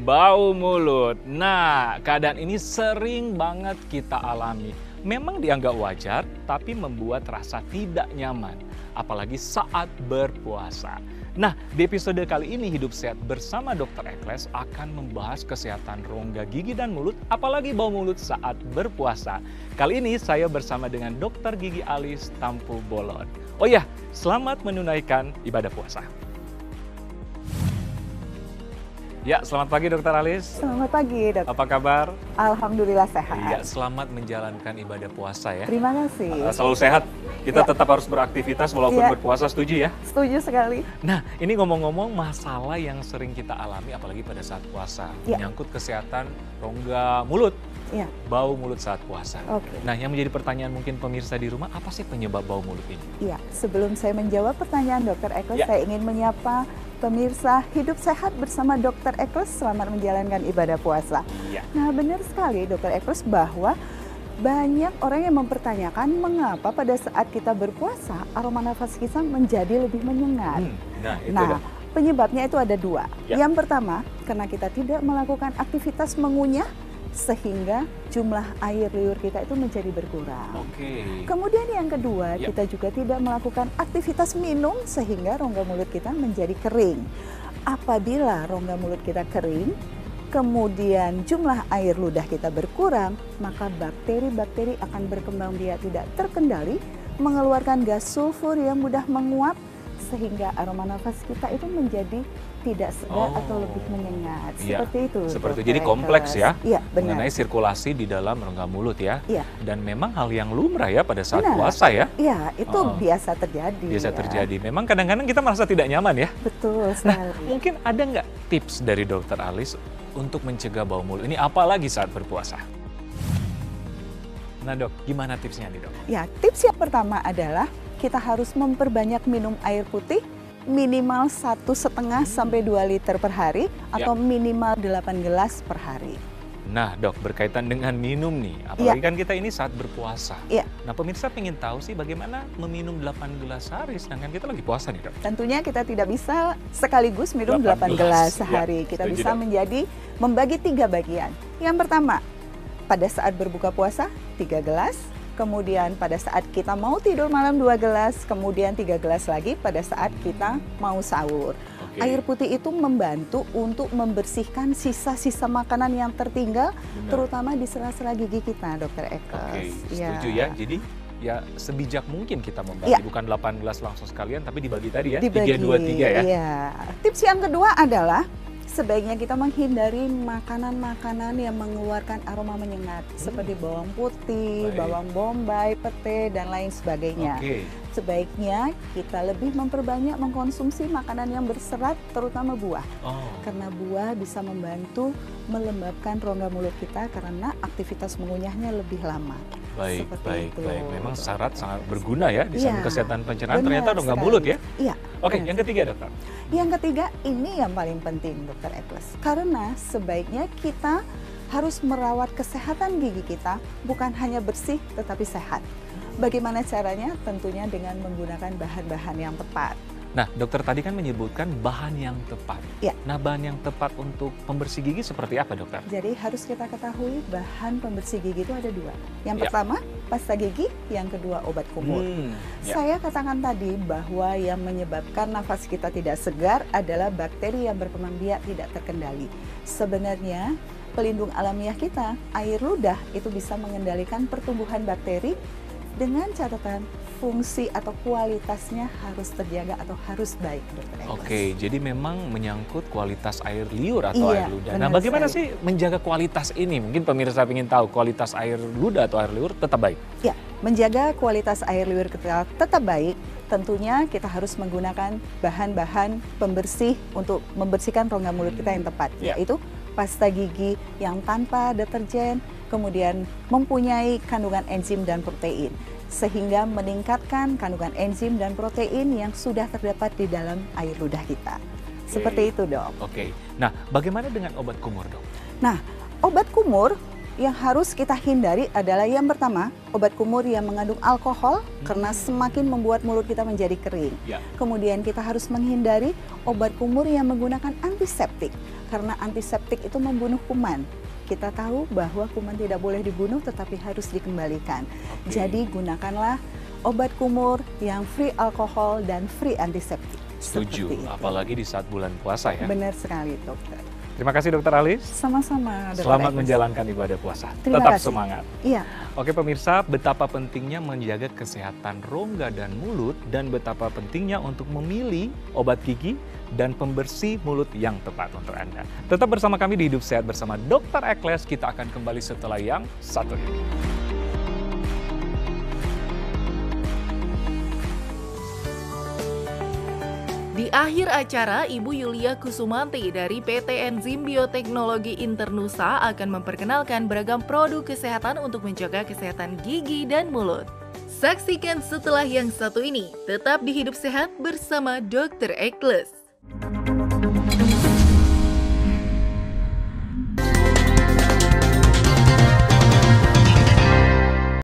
Bau mulut. Nah, keadaan ini sering banget kita alami. Memang dianggap wajar, tapi membuat rasa tidak nyaman. Apalagi saat berpuasa. Nah, di episode kali ini Hidup Sehat bersama Dr. Ekles akan membahas kesehatan rongga gigi dan mulut, apalagi bau mulut saat berpuasa. Kali ini saya bersama dengan Dr. Gigi Alis Tampu Bolon. Oh ya, selamat menunaikan ibadah puasa. Ya, selamat pagi Dr. Alis. Selamat pagi, Dok. Apa kabar? Alhamdulillah sehat. Iya, selamat menjalankan ibadah puasa ya. Terima kasih. Selalu sehat. Kita Ya. tetap harus beraktivitas walaupun Ya. berpuasa, setuju ya? Setuju sekali. Nah, ini ngomong-ngomong masalah yang sering kita alami apalagi pada saat puasa. Ya. Menyangkut kesehatan rongga mulut, Iya. bau mulut saat puasa. Oke. Nah, yang menjadi pertanyaan mungkin pemirsa di rumah, apa sih penyebab bau mulut ini? Iya, sebelum saya menjawab pertanyaan Dr. Ekles, Ya. saya ingin menyapa pemirsa Hidup Sehat bersama Dr. Ekles. Selamat menjalankan ibadah puasa. Iya. Nah, benar sekali Dr. Ekles bahwa banyak orang yang mempertanyakan mengapa pada saat kita berpuasa aroma nafas kita menjadi lebih menyengat. Nah, itu Nah, dong. penyebabnya itu ada dua. Ya. Yang pertama, karena kita tidak melakukan aktivitas mengunyah sehingga jumlah air liur kita itu menjadi berkurang. Oke. Kemudian yang kedua, Ya. kita juga tidak melakukan aktivitas minum sehingga rongga mulut kita menjadi kering. Apabila rongga mulut kita kering, kemudian jumlah air ludah kita berkurang, maka bakteri-bakteri akan berkembang biak tidak terkendali, mengeluarkan gas sulfur yang mudah menguap, sehingga aroma nafas kita itu menjadi tidak segar atau lebih menyengat. Iya, Seperti itu. seperti Dr. jadi kompleks Ekles. ya, Iya, benar. mengenai sirkulasi di dalam rongga mulut ya. Iya. Dan memang hal yang lumrah ya pada saat Benar. puasa ya. Iya, itu Oh. biasa terjadi. Biasa ya. terjadi. Memang kadang-kadang kita merasa tidak nyaman ya. Betul Nah, sekali. mungkin ada nggak tips dari Dr. Alis untuk mencegah bau mulut ini apalagi saat berpuasa? Nah dok, gimana tipsnya nih dok? Ya, tips yang pertama adalah kita harus memperbanyak minum air putih minimal 1,5 sampai 2 liter per hari atau minimal 8 gelas per hari. Nah dok, berkaitan dengan minum nih, apalagi kan kita ini saat berpuasa. Iya. Nah pemirsa pengen tahu sih bagaimana meminum 8 gelas sehari sedangkan kita lagi puasa nih dok. Tentunya kita tidak bisa sekaligus minum 8 8 gelas gelas. sehari. Ya, Kita setuju, bisa Dok. membagi 3 bagian. Yang pertama, pada saat berbuka puasa 3 gelas. Kemudian pada saat kita mau tidur malam 2 gelas, kemudian 3 gelas lagi pada saat kita mau sahur. Oke. Air putih itu membantu untuk membersihkan sisa-sisa makanan yang tertinggal, Benar. terutama di sela-sela gigi kita, Dr. Oke, Ekles. setuju ya. Jadi ya sebijak mungkin kita membagi, Iya. bukan 8 gelas langsung sekalian, tapi dibagi tadi ya, Dibagi, 3, 2, 3 ya. Iya. Tips yang kedua adalah sebaiknya kita menghindari makanan-makanan yang mengeluarkan aroma menyengat seperti bawang putih, Baik. bawang bombay, pete, dan lain sebagainya. Oke, Sebaiknya kita lebih memperbanyak mengkonsumsi makanan yang berserat, terutama buah. oh Karena buah bisa membantu melembabkan rongga mulut kita karena aktivitas mengunyahnya lebih lama. baik, Seperti baik, itu. baik. Memang syarat sangat berguna ya di samping Iya, kesehatan pencernaan, benar ternyata rongga sekali. mulut ya. Iya. Oke, benar. yang ketiga dokter. Yang ketiga, ini yang paling penting, Dr. Ekles. Karena sebaiknya kita harus merawat kesehatan gigi kita, bukan hanya bersih tetapi sehat. Bagaimana caranya? Tentunya dengan menggunakan bahan-bahan yang tepat. Nah, dokter tadi kan menyebutkan bahan yang tepat. Ya. Nah, bahan yang tepat untuk pembersih gigi seperti apa, dokter? Jadi harus kita ketahui bahan pembersih gigi itu ada 2. Ya. Yang pertama, pasta gigi, yang kedua obat kumur. Ya. Saya katakan tadi bahwa yang menyebabkan nafas kita tidak segar adalah bakteri yang berkembang biak tidak terkendali. Sebenarnya pelindung alamiah kita, air ludah, itu bisa mengendalikan pertumbuhan bakteri dengan catatan fungsi atau kualitasnya harus terjaga atau harus baik, Dr. Ekles. Oke, jadi memang menyangkut kualitas air liur atau Iya, air ludah. benar Nah, bagaimana sekali. sih menjaga kualitas ini? Mungkin pemirsa ingin tahu kualitas air ludah atau air liur tetap baik. Ya, menjaga kualitas air liur kita tetap baik, tentunya kita harus menggunakan bahan-bahan pembersih untuk membersihkan rongga mulut kita yang tepat, Ya. yaitu pasta gigi yang tanpa deterjen, kemudian mempunyai kandungan enzim dan protein, sehingga meningkatkan kandungan enzim dan protein yang sudah terdapat di dalam air ludah kita. Seperti itu, Dok. Oke. Nah, bagaimana dengan obat kumur, dok? Nah, obat kumur yang harus kita hindari adalah yang pertama, obat kumur yang mengandung alkohol karena semakin membuat mulut kita menjadi kering. Ya. Kemudian kita harus menghindari obat kumur yang menggunakan antiseptik karena antiseptik itu membunuh kuman. Kita tahu bahwa kuman tidak boleh dibunuh tetapi harus dikembalikan. Jadi gunakanlah obat kumur yang free alkohol dan free antiseptik. Setuju, apalagi di saat bulan puasa ya. Benar sekali, dokter. Terima kasih Dokter Alis. Sama-sama. Dr. Selamat Agus. menjalankan ibadah puasa. Terima Tetap kasih. semangat. Iya. Oke pemirsa, betapa pentingnya menjaga kesehatan rongga dan mulut dan betapa pentingnya untuk memilih obat gigi dan pembersih mulut yang tepat untuk Anda. Tetap bersama kami di Hidup Sehat bersama Dr. Ekles. Kita akan kembali setelah yang satu ini. Di akhir acara, Ibu Yulia Kusumanti dari PT Enzim Bioteknologi Internusa akan memperkenalkan beragam produk kesehatan untuk menjaga kesehatan gigi dan mulut. Saksikan setelah yang satu ini, tetap di Hidup Sehat bersama Dr. Ekles.